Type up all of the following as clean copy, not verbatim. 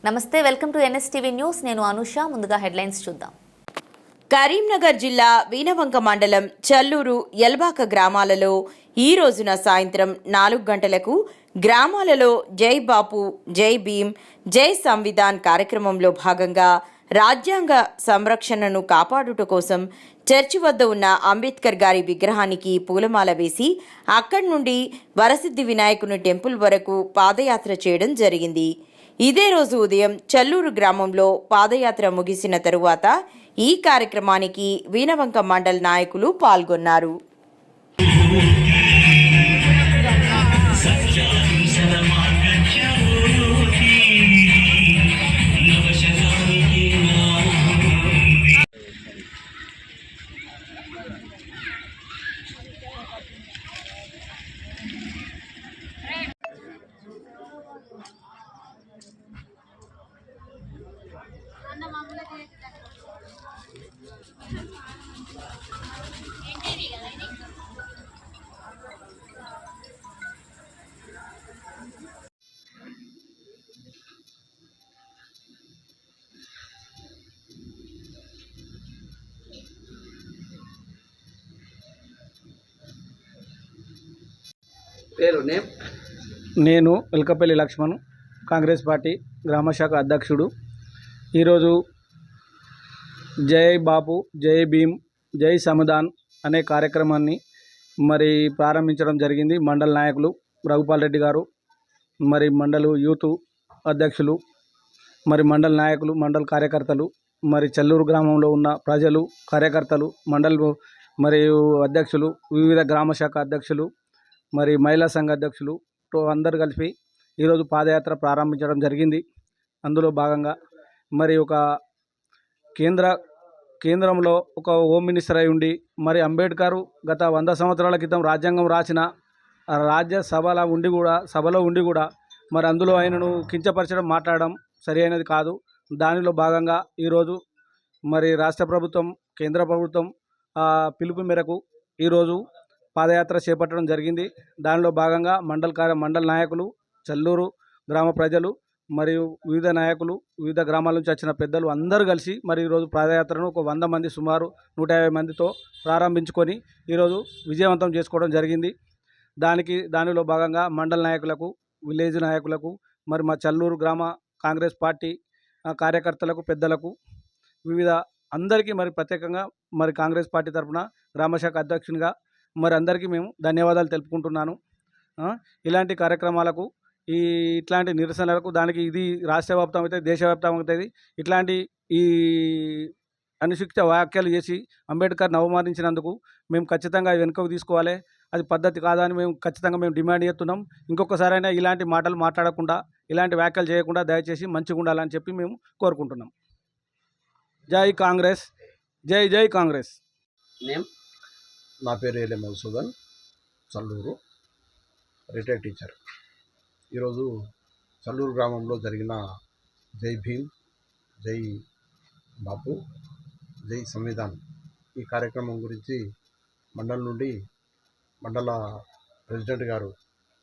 నమస్తే, welcome to NSTV news. నేను అనుష. ముందుగా హెడ్లైన్స్ చూద్దాం. కరీంనగర్ జిల్లా వీణవంక మండలం చల్లూరు యల్బాక గ్రామాలలో ఈ రోజున సాయంత్రం 4 గంటలకు గ్రామాలలో జై బాపు, జై భీమ్, జై సంవిధాన్ కార్యక్రమంలో భాగంగా రాజ్యాంగ సంరక్షణను కాపాడుట కోసం చర్చి వద్ద ఉన్న అంబేద్కర్ గారి విగ్రహానికి పూలమాల వేసి అక్కడి నుండి వరసిద్ధి వినాయకుని టెంపుల్ వరకు పాదయాత్ర చేయడం జరిగింది. ఇదే రోజు ఉదయం చల్లూరు గ్రామంలో పాదయాత్ర ముగిసిన తరువాత ఈ కార్యక్రమానికి వీణవంక మండల్ నాయకులు పాల్గొన్నారు. నేను వెల్కపల్లి లక్ష్మణ్, కాంగ్రెస్ పార్టీ గ్రామశాఖ అధ్యక్షుడు. ఈరోజు జై బాపు, జై భీమ్, జై సంవిధాన్ అనే కార్యక్రమాన్ని ప్రారంభించడం జరిగింది. మండల నాయకులు రఘుపాల్ రెడ్డి గారు, మండల యూత్ అధ్యక్షులు, మండల నాయకులు, మండల కార్యకర్తలు, చల్లూరు గ్రామంలో ఉన్న ప్రజలు, కార్యకర్తలు, మండల అధ్యక్షులు, వివిధ గ్రామశాఖ అధ్యక్షులు, మహిళా సంఘ అధ్యక్షులు అందరూ కలిపి ఈరోజు పాదయాత్ర ప్రారంభించడం జరిగింది. అందులో భాగంగా ఒక కేంద్రంలో ఒక హోమ్ మినిస్టర్ అయి ఉండి అంబేద్కర్ గత 100 సంవత్సరాల క్రితం రాజ్యాంగం రాసిన సభలో ఉండి కూడా అందులో ఆయనను కించపరచడం, మాట్లాడడం సరి అయినది కాదు. దానిలో భాగంగా ఈరోజు రాష్ట్ర ప్రభుత్వం, కేంద్ర ప్రభుత్వం పిలుపు మేరకు ఈరోజు పాదయాత్ర చేపట్టడం జరిగింది. దానిలో భాగంగా మండల నాయకులు, చల్లూరు గ్రామ ప్రజలు వివిధ నాయకులు, వివిధ గ్రామాల నుంచి వచ్చిన పెద్దలు అందరూ కలిసి ఈరోజు పాదయాత్రను ఒక 100 మంది, సుమారు 150 మందితో ప్రారంభించుకొని ఈరోజు విజయవంతం చేసుకోవడం జరిగింది. దానిలో భాగంగా మండల నాయకులకు, విలేజ్ నాయకులకు, మా చల్లూరు గ్రామ కాంగ్రెస్ పార్టీ కార్యకర్తలకు, పెద్దలకు, వివిధ అందరికీ ప్రత్యేకంగా కాంగ్రెస్ పార్టీ తరఫున గ్రామశాఖ అధ్యక్షునిగా అందరికీ మేము ధన్యవాదాలు తెలుపుకుంటున్నాను. ఇలాంటి కార్యక్రమాలకు, ఇట్లాంటి నిరసనలకు, దానికి ఇది రాష్ట్ర వ్యాప్తం అవుతుంది, దేశవ్యాప్తం అవుతుంది. ఇట్లాంటి ఈ అనుచిత వ్యాఖ్యలు చేసి అంబేద్కర్ని అవమానించినందుకు మేము ఖచ్చితంగా వెనుకకు తీసుకోవాలి. అది పద్ధతి కాదని మేము ఖచ్చితంగా డిమాండ్ చేస్తున్నాం. ఇంకొకసారైనా ఇలాంటి మాటలు మాట్లాడకుండా, ఇలాంటి వ్యాఖ్యలు చేయకుండా దయచేసి మంచిగా ఉండాలని చెప్పి మేము కోరుకుంటున్నాం. జై కాంగ్రెస్, జై జై కాంగ్రెస్. నా పేరు ఏలే మధుసూదన్, చల్లూరు, రిటైర్డ్ టీచర్. ఈరోజు చల్లూరు గ్రామంలో జరిగిన జై భీమ్, జై బాపు, జై సంవిధాన్ ఈ కార్యక్రమం గురించి మండలం నుండి మండల ప్రెసిడెంట్ గారు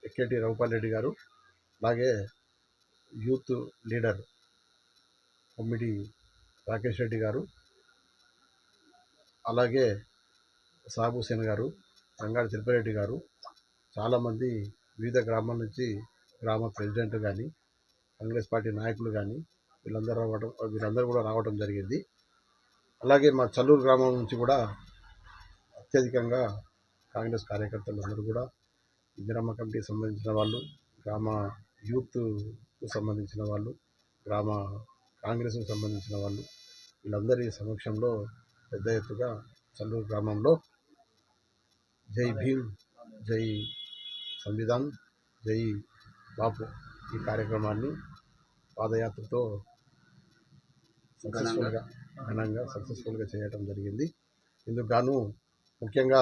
ఎక్కేటి రఘుపాల్ రెడ్డి గారు, అలాగే యూత్ లీడర్ కొమ్మిడి రాకేష్ రెడ్డి గారు, అలాగే సాబు సేన్ గారు, రంగాడి తిరుపతిరెడ్డి గారు, చాలామంది వివిధ గ్రామాల నుంచి గ్రామ ప్రెసిడెంట్ కానీ, కాంగ్రెస్ పార్టీ నాయకులు కానీ వీళ్ళందరూ కూడా రావడం జరిగింది. అలాగే మా చల్లూరు గ్రామం నుంచి కూడా అత్యధికంగా కాంగ్రెస్ కార్యకర్తలు అందరూ కూడా, ఇందిరమ్మ కమిటీకి సంబంధించిన వాళ్ళు, గ్రామ యూత్కు సంబంధించిన వాళ్ళు, గ్రామ కాంగ్రెస్కు సంబంధించిన వాళ్ళు, వీళ్ళందరి సమక్షంలో పెద్ద ఎత్తుగా చల్లూరు గ్రామంలో జై భీమ్, జై సంవిధాన్, జై బాపు ఈ కార్యక్రమాన్ని పాదయాత్రతో సక్సెస్ఫుల్గా చేయడం జరిగింది. ఇందుకు గాను ముఖ్యంగా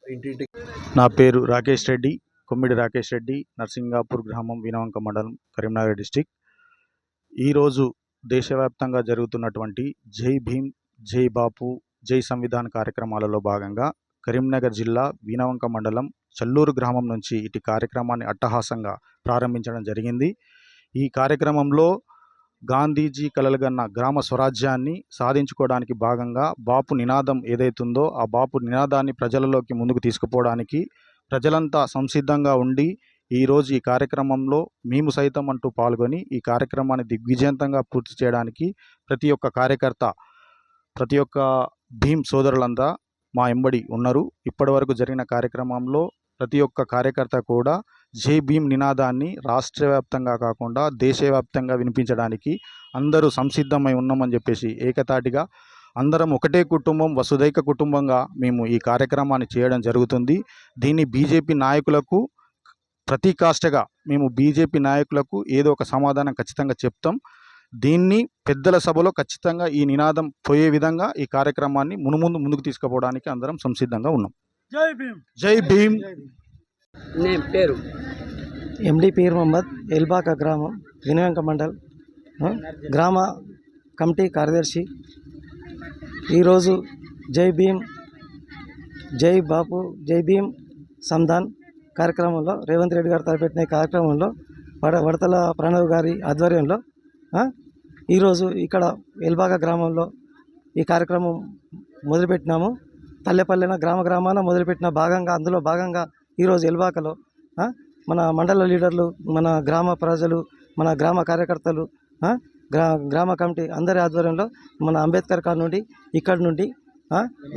ఇంటింటికి. నా పేరు రాకేష్ రెడ్డి, కొమ్మిడి రాకేష్ రెడ్డి, నర్సింగాపూర్ గ్రామం, వీణవంక మండలం, కరీంనగర్ డిస్టిక్. ఈరోజు దేశవ్యాప్తంగా జరుగుతున్నటువంటి జై భీమ్, జై బాపు, జై సంవిధాన్ కార్యక్రమాలలో భాగంగా కరీంనగర్ జిల్లా వీణవంక మండలం చల్లూరు గ్రామం నుంచి ఇటు కార్యక్రమాన్ని అట్టహాసంగా ప్రారంభించడం జరిగింది. ఈ కార్యక్రమంలో గాంధీజీ కలలుగన్న గ్రామ స్వరాజ్యాన్ని సాధించుకోవడానికి భాగంగా బాపు నినాదం ఏదైతుందో ఆ బాపు నినాదాన్ని ప్రజలలోకి ముందుకు తీసుకుపోవడానికి ప్రజలంతా సంసిద్ధంగా ఉండి ఈరోజు ఈ కార్యక్రమంలో మేము సైతం అంటూ పాల్గొని ఈ కార్యక్రమాన్ని దిగ్విజయంతంగా పూర్తి చేయడానికి ప్రతి ఒక్క కార్యకర్త ప్రతి ఒక్క భీమ్ సోదరులంతా మా ఎంబడి ఉన్నారు. ఇప్పటివరకు జరిగిన కార్యక్రమంలో ప్రతి ఒక్క కార్యకర్త కూడా జై భీమ్ నినాదాన్ని రాష్ట్ర వ్యాప్తంగా కాకుండా దేశవ్యాప్తంగా వినిపించడానికి అందరూ సంసిద్ధమై ఉన్నామని చెప్పేసి ఏకతాటిగా అందరం ఒకటే కుటుంబం వసుదైక కుటుంబంగా మేము ఈ కార్యక్రమాన్ని చేయడం జరుగుతుంది. దీన్ని బీజేపీ నాయకులకు ప్రతికాష్టగా మేము బీజేపీ నాయకులకు ఏదో ఒక సమాధానం ఖచ్చితంగా చెప్తాం. దీన్ని పెద్దల సభలో ఖచ్చితంగా ఈ నినాదం పోయే విధంగా ఈ కార్యక్రమాన్ని ముందుకు తీసుకుపోవడానికి అందరం సంసిద్ధంగా ఉన్నాం. జై భీమ్, జై భీమ్. నేను పేరు ఎండి పీర్ మొహమ్మద్, ఎల్బాక గ్రామం, వినవంక మండల్ గ్రామ కమిటీ కార్యదర్శి. ఈరోజు జై భీమ్, జై బాపు, జై భీమ్ సంధాన్ కార్యక్రమంలో రేవంత్ రెడ్డి గారు తలపెట్టిన కార్యక్రమంలో వడతల ప్రణవ్ గారి ఆధ్వర్యంలో ఈరోజు ఇక్కడ ఎల్బాక గ్రామంలో ఈ కార్యక్రమం మొదలుపెట్టినాము. పల్లెపల్లెన గ్రామాన మొదలుపెట్టిన భాగంగా అందులో భాగంగా ఈరోజు ఎల్బాకలో మన మండల లీడర్లు, మన గ్రామ ప్రజలు, మన గ్రామ కార్యకర్తలు, గ్రామ కమిటీ అందరి ఆధ్వర్యంలో మన అంబేద్కర్ కార్ నుండి ఇక్కడి నుండి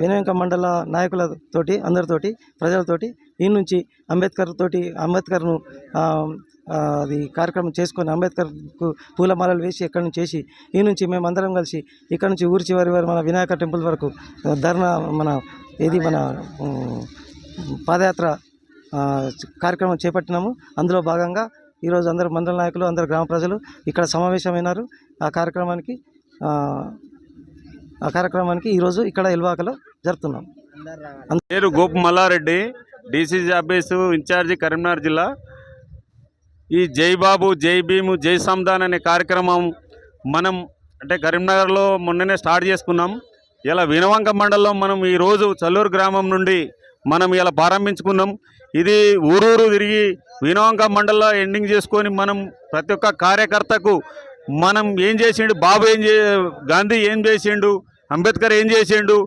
వినయంక మండల నాయకులతోటి అందరితోటి ప్రజలతోటి ఈ నుంచి అంబేద్కర్ను అది కార్యక్రమం చేసుకొని అంబేద్కర్కు పూలమాలలు వేసి ఎక్కడి నుంచి చేసి ఈ నుంచి మేము అందరం కలిసి ఇక్కడ నుంచి ఊరి చివరి వారు మన వినాయక టెంపుల్ వరకు ధర్నా మన పాదయాత్ర కార్యక్రమం చేపట్టినాము. అందులో భాగంగా ఈరోజు అందరు మండల నాయకులు, అందరు గ్రామ ప్రజలు ఇక్కడ సమావేశమైనారు. ఆ కార్యక్రమానికి ఈరోజు ఇక్కడ ఎల్వాకలో జరుపుతున్నాం. పేరు Gopu Mallareddy, DCC office incharge, Karimnagar జిల్లా. ఈ జై బాబు, జై భీము, జై సంధాన్ అనే కార్యక్రమం మనం అంటే కరీంనగర్లో మొన్ననే స్టార్ట్ చేసుకున్నాం. ఇలా వినవంక మండలంలో మనం ఈరోజు చల్లూరు గ్రామం నుండి మనం ఇలా ప్రారంభించుకున్నాం. ఇది ఊరూరు తిరిగి వినవంక మండలంలో ఎండింగ్ చేసుకొని మనం ప్రతి ఒక్క కార్యకర్తకు మనం ఏం చేసిండు, బాబు గాంధీ ఏం చేసిండు, అంబేద్కర్ ఏం చేసిండు,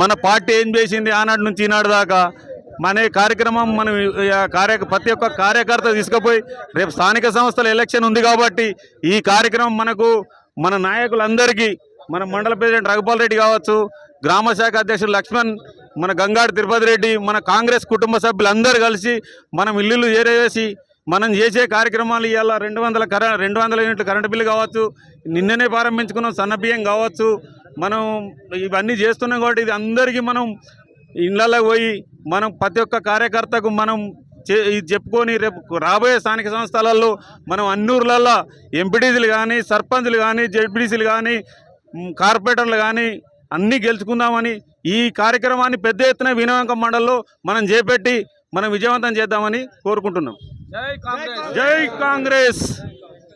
మన పార్టీ ఏం చేసింది ఆనాటి నుంచి ఈనాడు దాకా మన కార్యక్రమం మనం ప్రతి ఒక్క కార్యకర్త తీసుకుపోయి రేపు స్థానిక సంస్థల ఎలక్షన్ ఉంది కాబట్టి ఈ కార్యక్రమం మనకు మన నాయకులందరికీ మన మండల ప్రెసిడెంట్ రఘుపాల్ రెడ్డి కావచ్చు, గ్రామ శాఖ అధ్యక్షుడు లక్ష్మణ్, మన గంగాడి తిరుపతి రెడ్డి, మన కాంగ్రెస్ కుటుంబ సభ్యులందరూ కలిసి మనం ఇల్లు చేరేసి మనం చేసే కార్యక్రమాలు ఇవాళ 200 యూనిట్ల కరెంటు బిల్లు కావచ్చు, నిన్ననే ప్రారంభించుకున్నాం సన్నబియ్యం కావచ్చు, మనం ఇవన్నీ చేస్తున్నాం కాబట్టి ఇది అందరికీ మనం ఇళ్ళల్లో పోయి మనం ప్రతి ఒక్క కార్యకర్తకు మనం చెప్పుకొని రేపు రాబోయే స్థానిక సంస్థలలో మనం అన్నూర్లలో ఎంపీటీసీలు కానీ, సర్పంచ్లు కానీ, జెడ్పీటీసీలు కానీ, కార్పొరేటర్లు కానీ అన్నీ గెలుచుకుందామని ఈ కార్యక్రమాన్ని పెద్ద ఎత్తున వినవంక మండలంలో మనం చేపట్టి మనం విజయవంతం చేద్దామని కోరుకుంటున్నాం. జై కాంగ్రెస్.